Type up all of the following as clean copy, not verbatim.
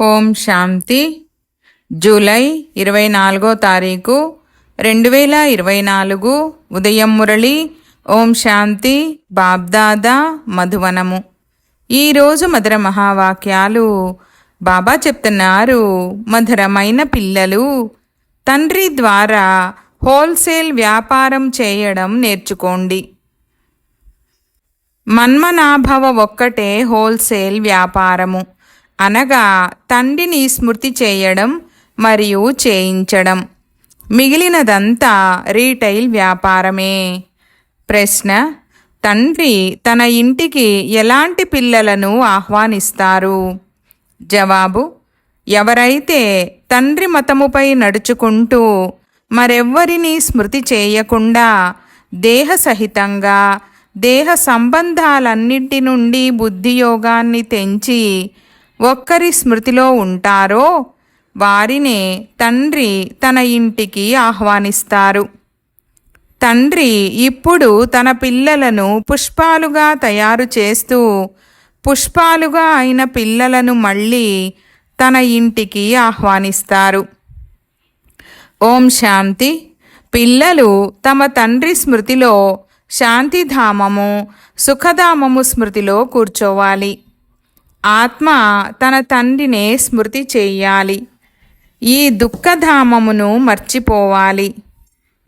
ఓం శాంతి. July 24 తారీఖు 2024 ఉదయం మురళి. ఓం శాంతి. బాబ్దాదా మధువనము. ఈరోజు మధుర మహావాక్యాలు. బాబా చెప్తున్నారు, మధురమైన పిల్లలు, తండ్రి ద్వారా హోల్సేల్ వ్యాపారం చేయడం నేర్చుకోండి. మన్మనాభవ ఒక్కటే హోల్సేల్ వ్యాపారము, అనగా తండ్రిని స్మృతి చేయడం మరియు చేయించడం. మిగిలినదంతా రీటైల్ వ్యాపారమే. ప్రశ్న: తండ్రి తన ఇంటికి ఎలాంటి పిల్లలను ఆహ్వానిస్తారు? జవాబు: ఎవరైతే తండ్రి మతముపై నడుచుకుంటూ మరెవ్వరినీ స్మృతి చేయకుండా దేహసహితంగా దేహ సంబంధాలన్నింటి నుండి బుద్ధియోగాన్ని తెంచి ఒక్కరి స్మృతిలో ఉంటారో వారినే తండ్రి తన ఇంటికి ఆహ్వానిస్తారు. తండ్రి ఇప్పుడు తన పిల్లలను పుష్పాలుగా తయారు చేస్తూ పుష్పాలుగా అయిన పిల్లలను మళ్ళీ తన ఇంటికి ఆహ్వానిస్తారు. ఓం శాంతి. పిల్లలు తమ తండ్రి స్మృతిలో శాంతిధామము, సుఖధామము స్మృతిలో కూర్చోవాలి. ఆత్మ తన తండ్రినే స్మృతి చేయాలి. ఈ దుఃఖధామమును మర్చిపోవాలి.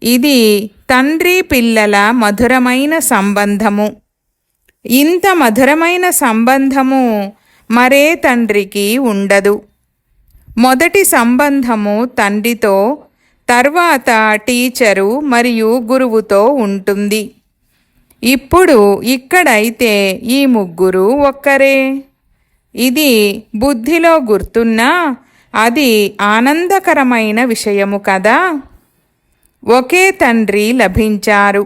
ఇది తండ్రి పిల్లల మధురమైన సంబంధము. ఇంత మధురమైన సంబంధము మరే తండ్రికి ఉండదు. మొదటి సంబంధము తండ్రితో, తర్వాత టీచరు మరియు గురువుతో ఉంటుంది. ఇప్పుడు ఇక్కడైతే ఈ ముగ్గురు ఒక్కరే. ఇది బుద్ధిలో గుర్తున్నా అది ఆనందకరమైన విషయము కదా. ఒకే తండ్రి లభించారు.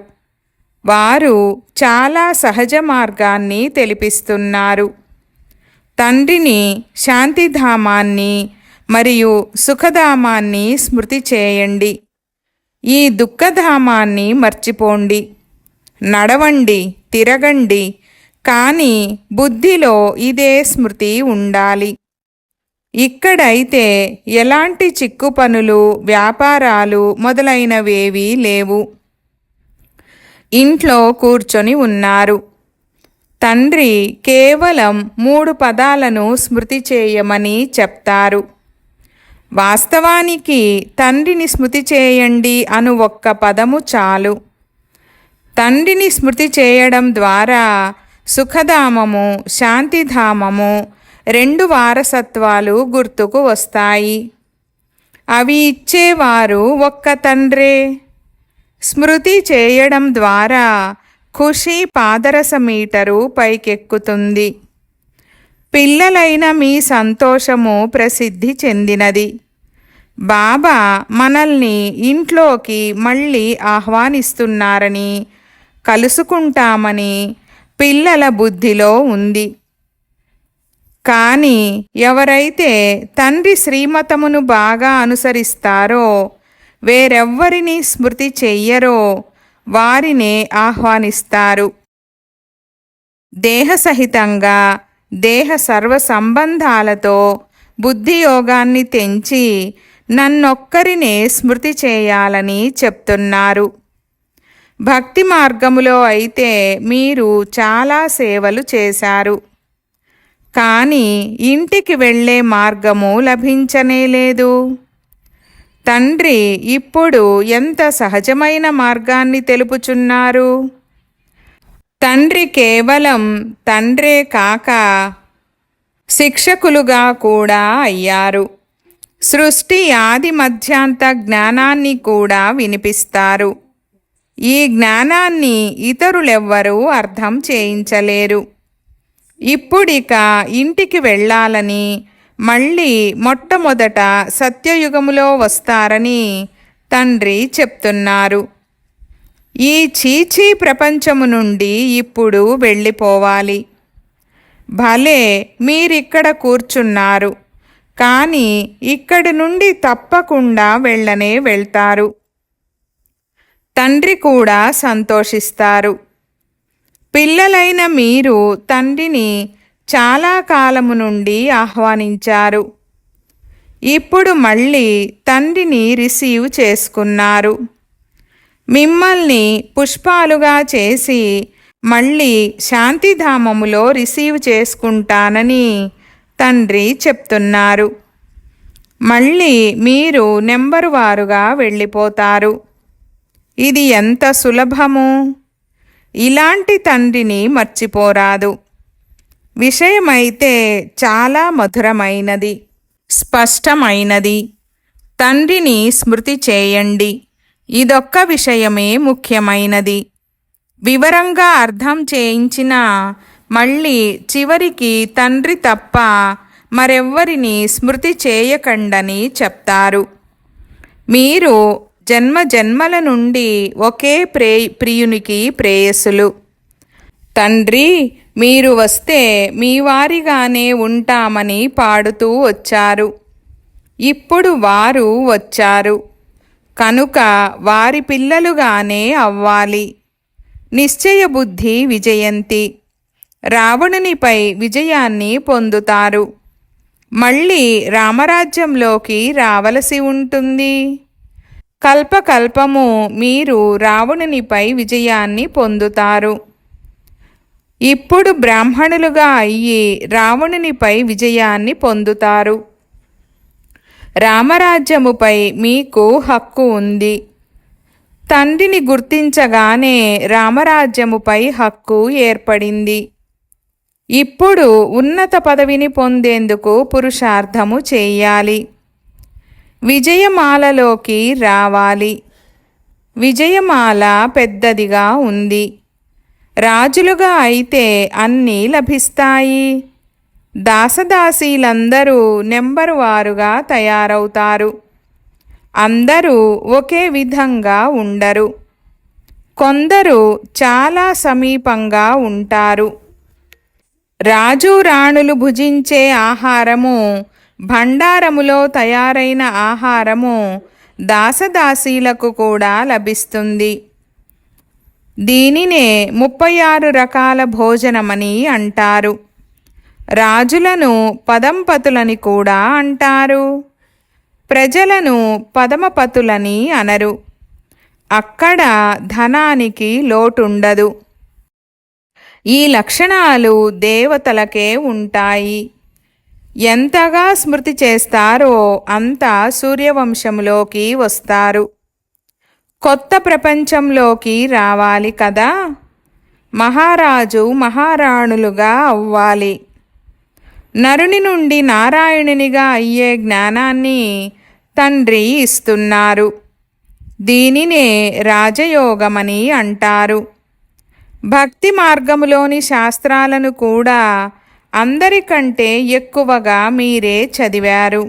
వారు చాలా సహజ మార్గాన్ని తెలిపిస్తున్నారు. తండ్రిని, శాంతిధామాన్ని మరియు సుఖధామాన్ని స్మృతి చేయండి. ఈ దుఃఖధామాన్ని మర్చిపోండి. నడవండి, తిరగండి, కానీ బుద్ధిలో ఇదే స్మృతి ఉండాలి. ఇక్కడైతే ఎలాంటి చిక్కు పనులు, వ్యాపారాలు మొదలైనవేవీ లేవు. ఇంట్లో కూర్చొని ఉన్నారు. తండ్రి కేవలం 3 పదాలను స్మృతి చేయమని చెప్తారు. వాస్తవానికి తండ్రిని స్మృతి చేయండి అను ఒక్క పదము చాలు. తండ్రిని స్మృతి చేయడం ద్వారా సుఖధామము, శాంతిధామము 2 వారసత్వాలు గుర్తుకు వస్తాయి. అవి ఇచ్చేవారు ఒక్క తండ్రే. స్మృతి చేయడం ద్వారా ఖుషి పాదరస మీటరు పైకెక్కుతుంది. పిల్లలైన మీ సంతోషము ప్రసిద్ధి చెందినది. బాబా మనల్ని ఇంట్లోకి మళ్ళీ ఆహ్వానిస్తున్నారని, కలుసుకుంటామని పిల్లల బుద్ధిలో ఉంది. కానీ ఎవరైతే తండ్రి శ్రీమతమును బాగా అనుసరిస్తారో, వేరెవ్వరిని స్మృతి చెయ్యరో వారినే ఆహ్వానిస్తారు. దేహసహితంగా దేహ సర్వ సంబంధాలతో బుద్ధియోగాన్ని తెంచి నన్నొక్కరినే స్మృతి చేయాలని చెప్తున్నారు. భక్తి మార్గములో అయితే మీరు చాలా సేవలు చేశారు. కానీ ఇంటికి వెళ్ళే మార్గము లభించనేలేదు. తండ్రి ఇప్పుడు ఎంత సహజమైన మార్గాన్ని తెలుపుచున్నారు. తండ్రి కేవలం తండ్రే కాక శిక్షకులుగా కూడా అయ్యారు. సృష్టి ఆది మధ్యాంత జ్ఞానాన్ని కూడా వినిపిస్తారు. ఈ జ్ఞానాన్ని ఇతరులెవ్వరూ అర్థం చేయించలేరు. ఇప్పుడిక ఇంటికి వెళ్ళాలని, మళ్ళీ మొట్టమొదట సత్యయుగములో వస్తారని తండ్రి చెప్తున్నారు. ఈ చీచీ ప్రపంచము నుండి ఇప్పుడు వెళ్ళిపోవాలి. భలే మీరిక్కడ కూర్చున్నారు, కానీ ఇక్కడి నుండి తప్పకుండా వెళ్ళనే వెళ్తారు. తండ్రి కూడా సంతోషిస్తారు. పిల్లలైన మీరు తండ్రిని చాలా కాలము నుండి ఆహ్వానించారు. ఇప్పుడు మళ్ళీ తండ్రిని రిసీవ్ చేసుకున్నారు. మిమ్మల్ని పుష్పాలుగా చేసి మళ్ళీ శాంతిధామములో రిసీవ్ చేసుకుంటానని తండ్రి చెప్తున్నారు. మళ్ళీ మీరు నెంబరు వారుగా వెళ్ళిపోతారు. ఇది ఎంత సులభము! ఇలాంటి తండ్రిని మర్చిపోరాదు. విషయమైతే చాలా మధురమైనది, స్పష్టమైనది. తండ్రిని స్మృతి చేయండి. ఇదొక్క విషయమే ముఖ్యమైనది. వివరంగా అర్థం చేయించినా మళ్ళీ చివరికి తండ్రి తప్ప మరెవ్వరిని స్మృతి చేయకండని చెప్తారు. మీరు జన్మ జన్మల నుండి ఒకే ప్రియునికి ప్రేయసులు. తండ్రి మీరు వస్తే మీ వారిగానే ఉంటామని పాడుతూ వచ్చారు. ఇప్పుడు వారు వచ్చారు కనుక వారి పిల్లలుగానే అవ్వాలి. నిశ్చయ బుద్ధి విజయంతి. రావణునిపై విజయాన్ని పొందుతారు. మళ్ళీ రామరాజ్యంలోకి రావలసి ఉంటుంది. కల్పకల్పము మీరు రావణునిపై విజయాన్ని పొందుతారు. ఇప్పుడు బ్రాహ్మణులుగా అయ్యి రావణునిపై విజయాన్ని పొందుతారు. రామరాజ్యముపై మీకు హక్కు ఉంది. తండ్రిని గుర్తించగానే రామరాజ్యముపై హక్కు ఏర్పడింది. ఇప్పుడు ఉన్నత పదవిని పొందేందుకు పురుషార్థము చేయాలి. విజయమాలలోకి రావాలి. విజయమాల పెద్దదిగా ఉంది. రాజులుగా అయితే అన్నీ లభిస్తాయి. దాసదాసీలందరూ నెంబరు వారుగా తయారవుతారు. అందరూ ఒకే విధంగా ఉండరు. కొందరు చాలా సమీపంగా ఉంటారు. రాజు రాణులు భుజించే ఆహారము, భండారములో తయారైన ఆహారము దాసదాసీలకు కూడా లభిస్తుంది. దీనినే 36 రకాల భోజనమని అంటారు. రాజులను పదంపతులని కూడా అంటారు. ప్రజలను పదమపతులని అనరు. అక్కడ ధనానికి లోటుండదు. ఈ లక్షణాలు దేవతలకే ఉంటాయి. ఎంతగా స్మృతి చేస్తారో అంత సూర్యవంశంలోకి వస్తారు. కొత్త ప్రపంచంలోకి రావాలి కదా. మహారాజు మహారాణులుగా అవ్వాలి. నరుని నుండి నారాయణునిగా అయ్యే జ్ఞానాన్ని తండ్రి ఇస్తున్నారు. దీనినే రాజయోగమని అంటారు. భక్తి మార్గములోని శాస్త్రాలను కూడా అందరికంటే ఎక్కువగా మీరే చదివారు.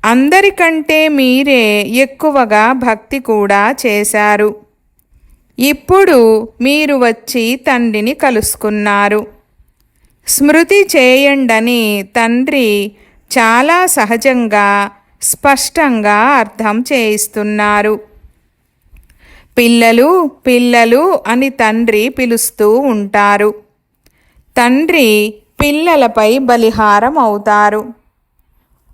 అందరికంటే మీరే ఎక్కువగా భక్తి కూడా చేశారు. ఇప్పుడు మీరు వచ్చి తండ్రిని కలుసుకున్నారు. స్మృతి చేయండని తండ్రి చాలా సహజంగా స్పష్టంగా అర్థం చేయిస్తున్నారు. పిల్లలు పిల్లలు అని తండ్రి పిలుస్తూ ఉంటారు. తండ్రి పిల్లలపై బలిహారం అవుతారు.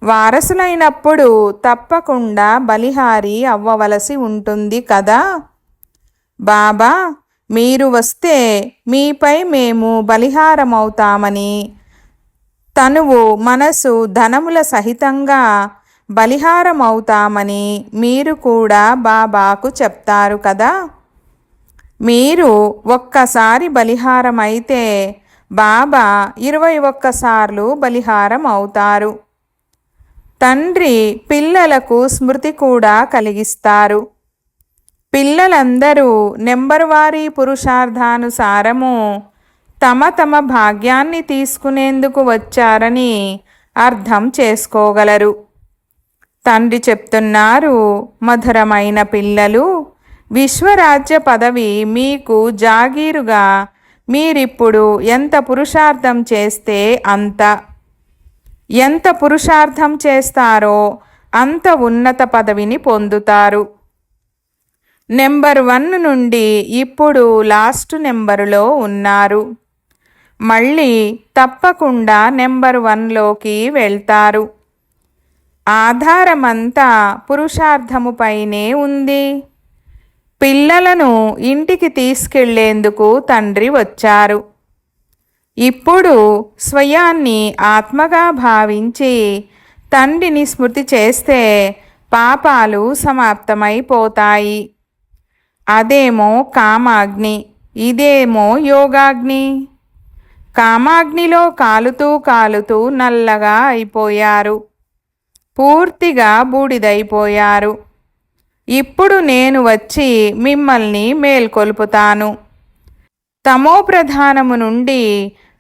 వారసులైనప్పుడు తప్పకుండా బలిహారి అవ్వవలసి ఉంటుంది కదా. బాబా మీరు వస్తే మీపై మేము బలిహారమవుతామని, తనువు మనసు ధనముల సహితంగా బలిహారమవుతామని మీరు కూడా బాబాకు చెప్తారు కదా. మీరు ఒక్కసారి బలిహారమైతే బాబా 21 సార్లు బలిహారం అవుతారు. తండ్రి పిల్లలకు స్మృతి కూడా కలిగిస్తారు. పిల్లలందరూ నెంబరువారీ పురుషార్థానుసారము తమ తమ భాగ్యాన్ని తీసుకునేందుకు వచ్చారని అర్థం చేసుకోగలరు. తండ్రి చెప్తున్నారు, మధురమైన పిల్లలు, విశ్వరాజ్య పదవి మీకు జాగీరుగా మీరిప్పుడు ఎంత పురుషార్థం చేస్తే ఎంత పురుషార్థం చేస్తారో అంత ఉన్నత పదవిని పొందుతారు. నెంబర్ 1 నుండి ఇప్పుడు లాస్ట్ నెంబరులో ఉన్నారు. మళ్ళీ తప్పకుండా నెంబర్ 1లోకి వెళ్తారు. ఆధారమంతా పురుషార్థముపైనే ఉంది. పిల్లలను ఇంటికి తీసుకెళ్లేందుకు తండ్రి వచ్చారు. ఇప్పుడు స్వయాన్ని ఆత్మగా భావించి తండ్రిని స్మృతి చేస్తే పాపాలు సమాప్తమైపోతాయి. అదేమో కామాగ్ని, ఇదేమో యోగాగ్ని. కామాగ్నిలో కాలుతూ కాలుతూ నల్లగా అయిపోయారు, పూర్తిగా బూడిదైపోయారు. ఇప్పుడు నేను వచ్చి మిమ్మల్ని మేల్కొల్పుతాను. తమోప్రధానము నుండి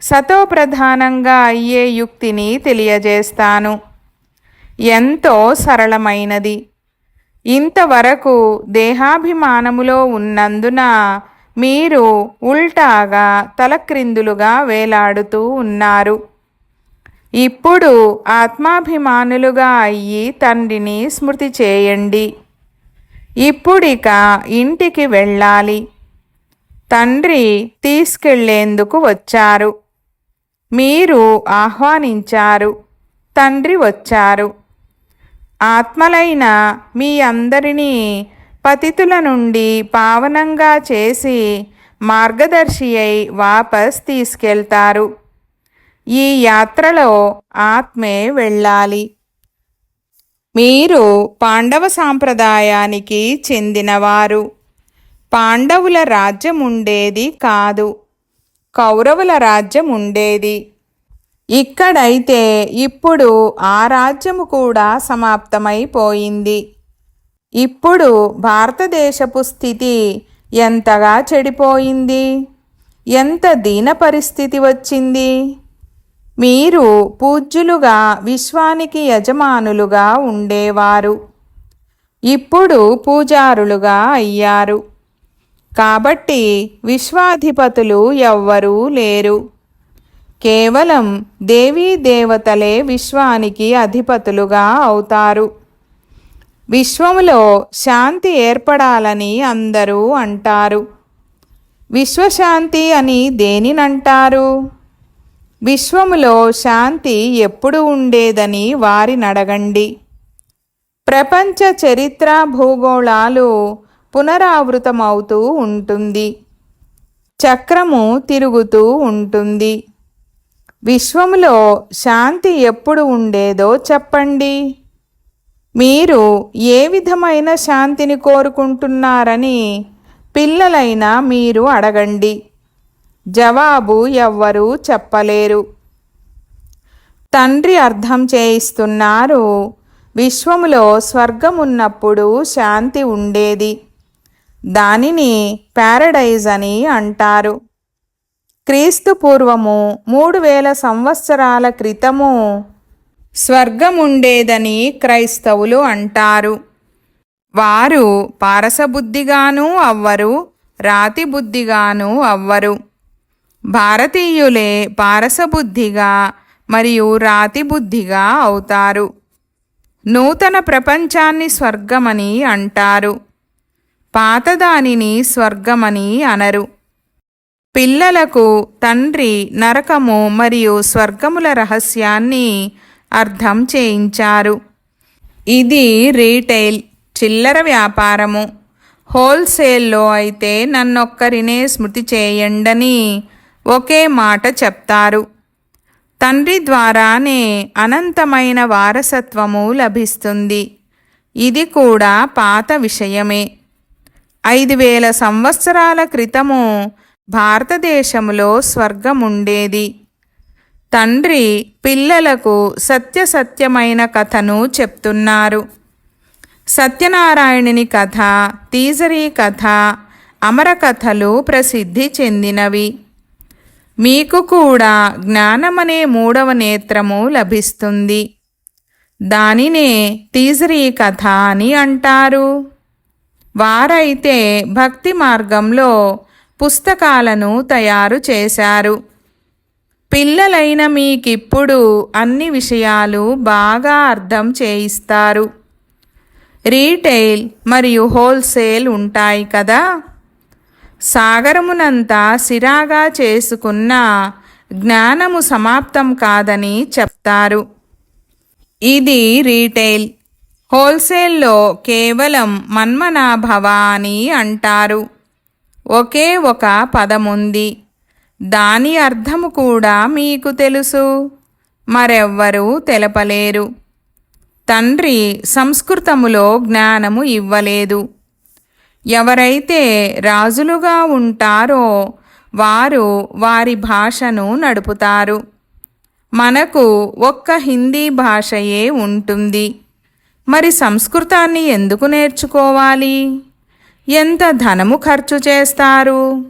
సతోప్రధానంగా అయ్యే యుక్తిని తెలియజేస్తాను. ఎంతో సరళమైనది. ఇంతవరకు దేహాభిమానములో ఉన్నందున మీరు ఉల్టాగా తలక్రిందులుగా వేలాడుతూ ఉన్నారు. ఇప్పుడు ఆత్మాభిమానులుగా అయ్యి తండ్రిని స్మృతి చేయండి. ఇప్పుడిక ఇంటికి వెళ్ళాలి. తండ్రి తీసుకెళ్లేందుకు వచ్చారు. మీరు ఆహ్వానించారు, తండ్రి వచ్చారు. ఆత్మలైన మీ అందరినీ పతితుల నుండి పావనంగా చేసి మార్గదర్శి అయి వాపస్ తీసుకెళ్తారు. ఈ యాత్రలో ఆత్మే వెళ్ళాలి. మీరు పాండవ సాంప్రదాయానికి చెందినవారు. పాండవుల రాజ్యం ఉండేది కాదు, కౌరవుల రాజ్యం ఉండేది. ఇక్కడైతే ఇప్పుడు ఆ రాజ్యము కూడా సమాప్తమైపోయింది. ఇప్పుడు భారతదేశపు స్థితి ఎంతగా చెడిపోయింది, ఎంత దీన పరిస్థితి వచ్చింది. మీరు పూజ్యులుగా విశ్వానికి యజమానులుగా ఉండేవారు, ఇప్పుడు పూజారులుగా అయ్యారు. కాబట్టి విశ్వాధిపతులు ఎవ్వరూ లేరు. కేవలం దేవీ దేవతలే విశ్వానికి అధిపతులుగా అవుతారు. విశ్వములో శాంతి ఏర్పడాలని అందరూ అంటారు. విశ్వశాంతి అని దేనినంటారు? విశ్వములో శాంతి ఎప్పుడు ఉండేదని వారినడగండి. ప్రపంచ చరిత్ర భూగోళాలు పునరావృతమవుతూ ఉంటుంది. చక్రము తిరుగుతూ ఉంటుంది. విశ్వములో శాంతి ఎప్పుడు ఉండేదో చెప్పండి. మీరు ఏ విధమైన శాంతిని కోరుకుంటున్నారని పిల్లలైన మీరు అడగండి. జవాబు ఎవ్వరూ చెప్పలేరు. తండ్రి అర్థం చేయిస్తున్నారు. విశ్వములో స్వర్గం ఉన్నప్పుడు శాంతి ఉండేది. దానిని ప్యారడైజ్ అని అంటారు. క్రీస్తు పూర్వము 3000 సంవత్సరాల క్రితము స్వర్గముండేదని క్రైస్తవులు అంటారు. వారు పారసబుద్ధిగానూ అవ్వరు, రాతి బుద్ధిగానూ అవ్వరు. భారతీయులే పారసబుద్ధిగా మరియు రాతి బుద్ధిగా అవుతారు. నూతన ప్రపంచాన్ని స్వర్గమని అంటారు, పాతదానిని స్వర్గమని అనరు. పిల్లలకు తండ్రి నరకము మరియు స్వర్గముల రహస్యాన్ని అర్థం చేయించారు. ఇది రీటైల్, చిల్లర వ్యాపారము. హోల్సేల్లో అయితే నన్నొక్కరినే స్మృతి చేయండని ఒకే మాట చెప్తారు. తండ్రి ద్వారానే అనంతమైన వారసత్వము లభిస్తుంది. ఇది కూడా పాత విషయమే. 5000 సంవత్సరాల క్రితము భారతదేశములో స్వర్గముండేది. తండ్రి పిల్లలకు సత్యసత్యమైన కథను చెప్తున్నారు. సత్యనారాయణుని కథ, తీజరీ కథ, అమర కథలు ప్రసిద్ధి చెందినవి. మీకు కూడా జ్ఞానమనే 3వ నేత్రము లభిస్తుంది. దానినే తీజరీ కథ అని అంటారు. వారైతే భక్తి మార్గంలో పుస్తకాలను తయారు చేశారు. పిల్లలైన మీకిప్పుడు అన్ని విషయాలు బాగా అర్థం చేయిస్తారు. రీటైల్ మరియు హోల్సేల్ ఉంటాయి కదా. సాగరమునంతా సిరాగా చేసుకున్న జ్ఞానము సమాప్తం కాదని చెప్తారు. ఇది రీటైల్. హోల్సేల్లో కేవలం మన్మనాభవ అని అంటారు. ఒకే ఒక పదముంది. దాని అర్థము కూడా మీకు తెలుసు, మరెవ్వరూ తెలపలేరు. తండ్రి సంస్కృతములో జ్ఞానము ఇవ్వలేదు. ఎవరైతే రాజులుగా ఉంటారో వారు వారి భాషను నడుపుతారు. మనకు ఒక్క హిందీ భాషయే ఉంటుంది. మరి సంస్కృతాన్ని ఎందుకు నేర్చుకోవాలి? ఎంత ధనము ఖర్చు చేస్తారు?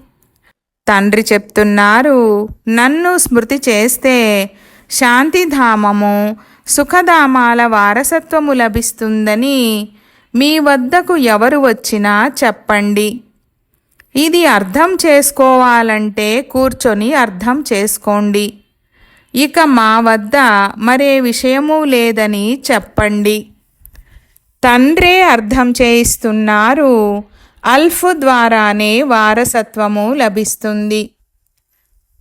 తండ్రి చెప్తున్నారు, నన్ను స్మృతి చేస్తే శాంతిధామము, సుఖధామాల వారసత్వము లభిస్తుందని మీ వద్దకు ఎవరు వచ్చినా చెప్పండి. ఇది అర్థం చేసుకోవాలంటే కూర్చొని అర్థం చేసుకోండి. ఇక మా వద్ద మరే విషయమూ లేదని చెప్పండి. తండ్రే అర్థం చేయిస్తున్నారు. అల్ఫ్ ద్వారానే వారసత్వము లభిస్తుంది.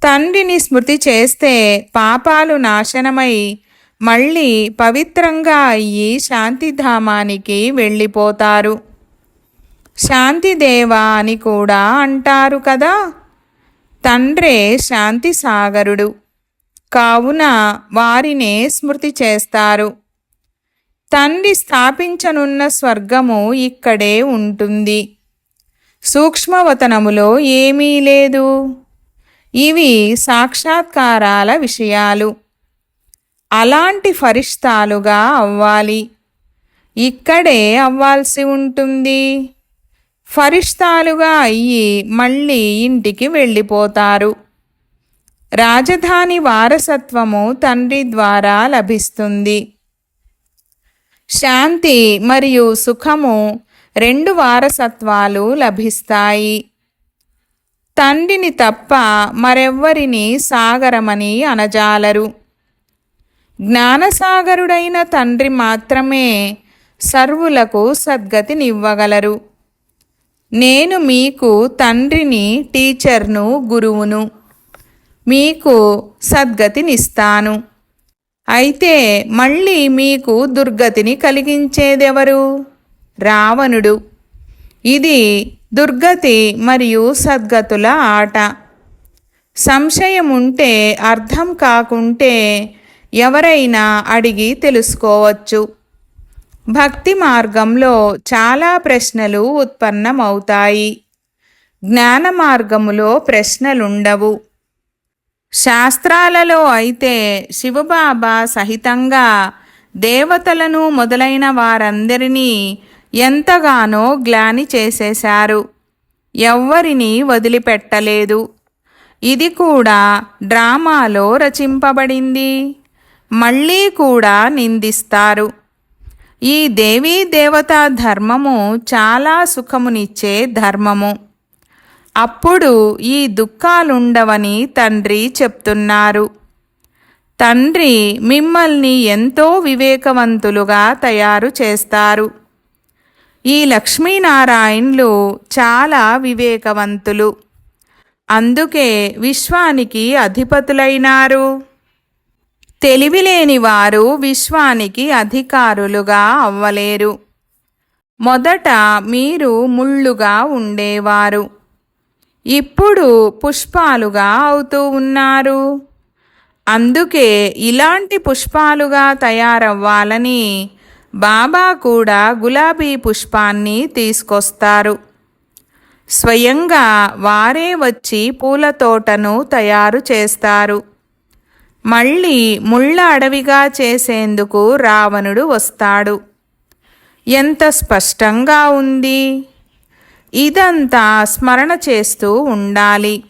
తండ్రిని స్మృతి చేస్తే పాపాలు నాశనమై మళ్ళీ పవిత్రంగా అయ్యి శాంతిధామానికి వెళ్ళిపోతారు. శాంతిదేవ అని కూడా అంటారు కదా. తండ్రే శాంతి సాగరుడు, కావున వారినే స్మృతి చేస్తారు. తండ్రి స్థాపించనున్న స్వర్గము ఇక్కడే ఉంటుంది. సూక్ష్మవతనములో ఏమీ లేదు. ఇవి సాక్షాత్కారాల విషయాలు. అలాంటి ఫరిష్తాలుగా అవ్వాలి. ఇక్కడే అవ్వాల్సి ఉంటుంది. ఫరిష్తాలుగా అయ్యి మళ్ళీ ఇంటికి వెళ్ళిపోతారు. రాజధాని వారసత్వము తండ్రి ద్వారా లభిస్తుంది. శాంతి మరియు సుఖము రెండు వారసత్వాలు లభిస్తాయి. తండ్రిని తప్ప మరెవ్వరిని సాగరమని అనజాలరు. జ్ఞానసాగరుడైన తండ్రి మాత్రమే సర్వులకు సద్గతినివ్వగలరు. నేను మీకు తండ్రిని, టీచర్ను, గురువును. మీకు సద్గతినిస్తాను. అయితే మళ్ళీ మీకు దుర్గతిని కలిగించేదెవరు? రావణుడు. ఇది దుర్గతి మరియు సద్గతుల ఆట. సంశయం ఉంటే, అర్థం కాకుంటే ఎవరైనా అడిగి తెలుసుకోవచ్చు. భక్తి మార్గంలో చాలా ప్రశ్నలు ఉత్పన్నమవుతాయి. జ్ఞాన మార్గములో ప్రశ్నలుండవు. శాస్త్రాలలో అయితే శివబాబా సహితంగా దేవతలను మొదలైన వారందరినీ ఎంతగానో గ్లాని చేసేశారు. ఎవ్వరినీ వదిలిపెట్టలేదు. ఇది కూడా డ్రామాలో రచింపబడింది. మళ్ళీ కూడా నిందిస్తారు. ఈ దేవీ దేవతా ధర్మము చాలా సుఖమునిచ్చే ధర్మము. అప్పుడు ఈ దుఃఖాలుండవని తండ్రి చెప్తున్నారు. తండ్రి మిమ్మల్ని ఎంతో వివేకవంతులుగా తయారు చేస్తారు. ఈ లక్ష్మీనారాయణులు చాలా వివేకవంతులు. అందుకే విశ్వానికి అధిపతులైనారు. తెలివిలేని వారు విశ్వానికి అధికారులుగా అవ్వలేరు. మొదట మీరు ముళ్ళుగా ఉండేవారు. ఇప్పుడు పుష్పాలుగా అవుతూ ఉన్నారు. అందుకే ఇలాంటి పుష్పాలుగా తయారవ్వాలని బాబా కూడా గులాబీ పుష్పాన్ని తీసుకొస్తారు. స్వయంగా వారే వచ్చి పూల తోటను తయారు చేస్తారు. మళ్ళీ ముళ్ళ అడవిగా చేసేందుకు రావణుడు వస్తాడు. ఎంత స్పష్టంగా ఉంది. ఇదంతా స్మరణ చేస్తూ ఉండాలి.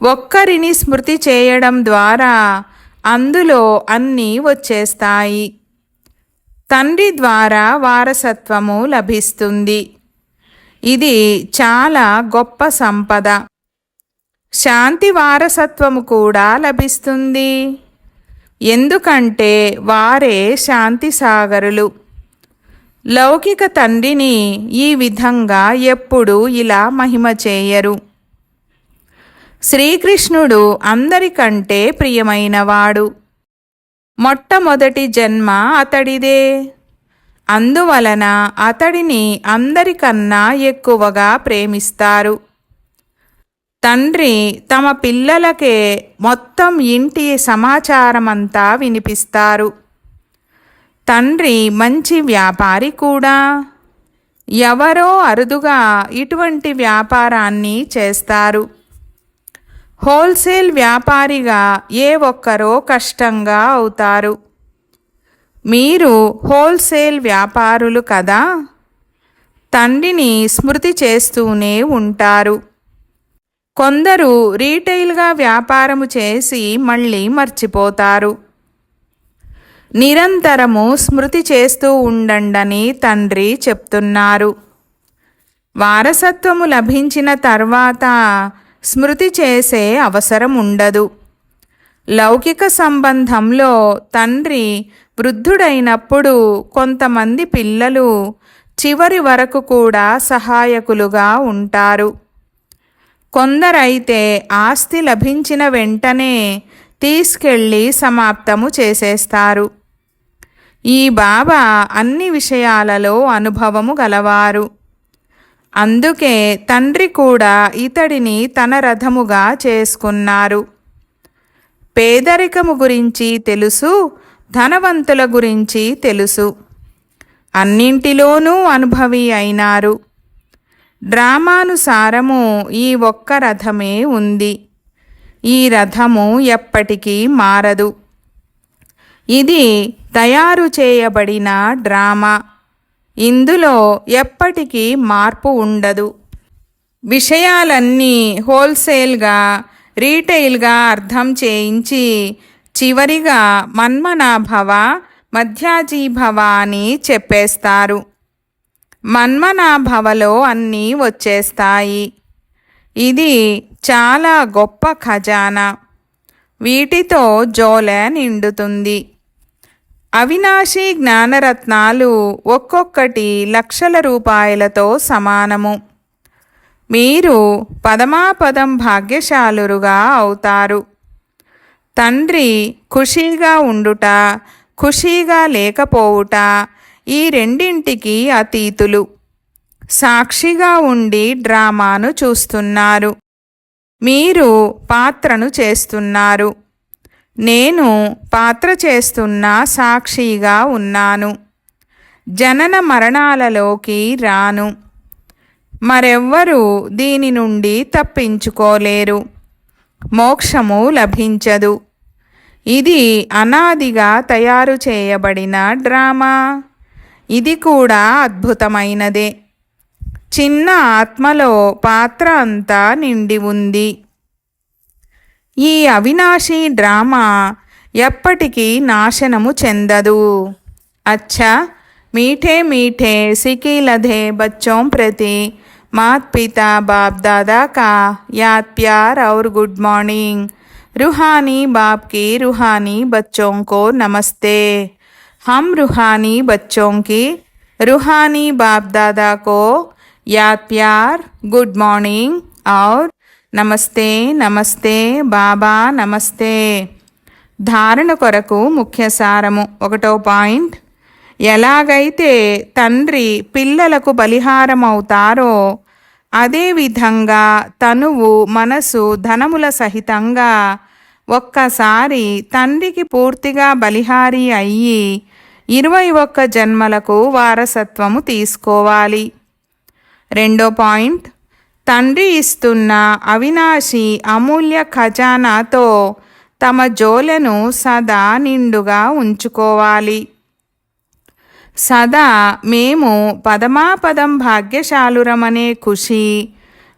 ఒక్కరిని స్మృతి చేయడం ద్వారా అందులో అన్నీ వచ్చేస్తాయి. తండ్రి ద్వారా వారసత్వము లభిస్తుంది. ఇది చాలా గొప్ప సంపద. శాంతి వారసత్వము కూడా లభిస్తుంది. ఎందుకంటే వారే శాంతి సాగరులు. లౌకిక తండ్రిని ఈ విధంగా ఎప్పుడూ ఇలా మహిమ చేయరు. శ్రీకృష్ణుడు అందరికంటే ప్రియమైనవాడు. మొట్టమొదటి జన్మ అతడిదే. అందువలన అతడిని అందరికన్నా ఎక్కువగా ప్రేమిస్తారు. తండ్రి తమ పిల్లలకే మొత్తం ఇంటి సమాచారమంతా వినిపిస్తారు. తండ్రి మంచి వ్యాపారి కూడా. ఎవరో అరుదుగా ఇటువంటి వ్యాపారాన్ని చేస్తారు. హోల్సేల్ వ్యాపారిగా ఏ ఒక్కరో కష్టంగా అవుతారు. మీరు హోల్సేల్ వ్యాపారులు కదా. తండ్రిని స్మృతి చేస్తూనే ఉంటారు. కొందరు రీటైల్గా వ్యాపారము చేసి మళ్ళీ మర్చిపోతారు. నిరంతరము స్మృతి చేస్తూ ఉండండని తండ్రి చెప్తున్నారు. వారసత్వము లభించిన తర్వాత స్మృతి చేసే అవసరం ఉండదు. లౌకిక సంబంధంలో తండ్రి వృద్ధుడైనప్పుడు కొంతమంది పిల్లలు చివరి వరకు కూడా సహాయకులుగా ఉంటారు. కొందరైతే ఆస్తి లభించిన వెంటనే తీసుకెళ్ళి సమాప్తము చేసేస్తారు. ఈ బాబా అన్ని విషయాలలో అనుభవము గలవారు. అందుకే తండ్రి కూడా ఇతడిని తన రథముగా చేసుకున్నారు. పేదరికము గురించి తెలుసు, ధనవంతుల గురించి తెలుసు. అన్నింటిలోనూ అనుభవి అయినారు. డ్రామానుసారము ఈ ఒక్క రథమే ఉంది. ఈ రథము ఎప్పటికీ మారదు. ఇది తయారు చేయబడిన డ్రామా. ఇందులో ఎప్పటికీ మార్పు ఉండదు. విషయాలన్నీ హోల్సేల్గా, రీటైల్గా అర్థం చేయించి చివరిగా మన్మనాభవ, మధ్యాజీభవ అని చెప్పేస్తారు. మన్మనాభవలో అన్నీ వచ్చేస్తాయి. ఇది చాలా గొప్ప ఖజానా. వీటితో జోల నిండుతుంది. అవినాశీ జ్ఞానరత్నాలు ఒక్కొక్కటి లక్షల రూపాయలతో సమానము. మీరు పదమాపదం భాగ్యశాలురుగా అవుతారు. తండ్రి ఖుషీగా ఉండుట, ఖుషీగా లేకపోవుట ఈ రెండింటికి అతీతులు. సాక్షిగా ఉండి డ్రామాను చూస్తున్నారు. మీరు పాత్రను చేస్తున్నారు. నేను పాత్ర చేస్తున్న సాక్షిగా ఉన్నాను. జనన మరణాలలోకి రాను. మరెవ్వరూ దీని నుండి తప్పించుకోలేరు. మోక్షము లభించదు. ఇది అనాదిగా తయారు చేయబడిన డ్రామా. ఇది కూడా అద్భుతమైనదే. చిన్న ఆత్మలో పాత్ర అంతా నిండి ఉంది. ఈ అవినాశీ డ్రామా ఎప్పటికీ నాశనము చెందదు. అచ్చా మీఠే మీఠే సికీలధే బచ్చోం ప్రతి मात पिता बाप दादा का याद प्यार और गुड मॉर्निंग। रूहानी बाप की रूहानी बच्चों को नमस्ते। हम रूहानी बच्चों की रूहानी बाप दादा को याद प्यार, गुड मॉर्निंग और నమస్తే నమస్తే బాబా నమస్తే. ధారణ కొరకు ముఖ్య సారము. 1వ పాయింట్. ఎలాగైతే తండ్రి పిల్లలకు బలిహారమవుతారో అదేవిధంగా తనువు, మనసు, ధనముల సహితంగా ఒక్కసారి తండ్రికి పూర్తిగా బలిహారి అయ్యి 21 జన్మలకు వారసత్వము తీసుకోవాలి. 2వ పాయింట్. తండ్రి ఇస్తున్న అవినాశి అమూల్య ఖజానాతో తమ జోలెను సదా నిండుగా ఉంచుకోవాలి. సదా మేము పదమాపదం భాగ్యశాలురమనే ఖుషి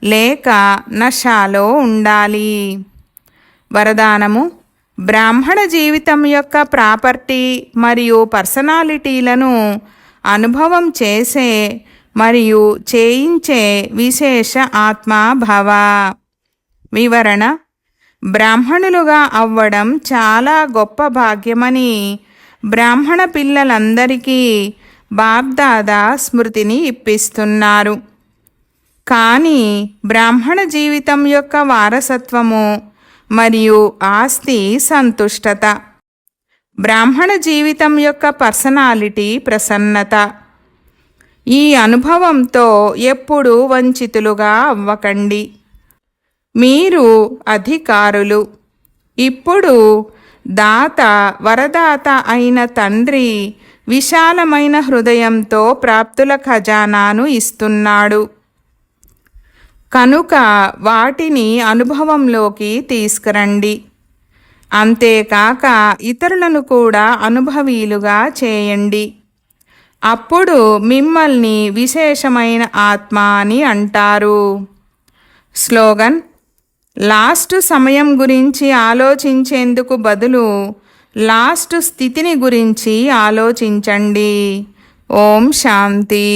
లేక నషాలో ఉండాలి. వరదానము. బ్రాహ్మణ జీవితం యొక్క ప్రాపర్టీ మరియు పర్సనాలిటీలను అనుభవం చేసే మరియు చేయించే విశేష ఆత్మాభవ. వివరణ. బ్రాహ్మణులుగా అవ్వడం చాలా గొప్ప భాగ్యమని బ్రాహ్మణ పిల్లలందరికీ బాప్దాదా స్మృతిని ఇప్పిస్తున్నారు. కానీ బ్రాహ్మణ జీవితం యొక్క వారసత్వము మరియు ఆస్తి సంతుష్టత. బ్రాహ్మణ జీవితం యొక్క పర్సనాలిటీ ప్రసన్నత. ఈ అనుభవంతో ఎప్పుడూ వంచితులుగా అవ్వకండి. మీరు అధికారులు. ఇప్పుడు దాత వరదాత అయిన తండ్రి విశాలమైన హృదయంతో ప్రాప్తుల ఖజానాను ఇస్తున్నాడు. కనుక వాటిని అనుభవంలోకి తీసుకురండి. అంతేకాక ఇతరులను కూడా అనుభవీలుగా చేయండి. అప్పుడు మిమ్మల్ని విశేషమైన ఆత్మ అని అంటారు. స్లోగన్: లాస్ట్ సమయం గురించి ఆలోచించేందుకు బదులు లాస్ట్ స్థితిని గురించి ఆలోచించండి. ఓం శాంతి.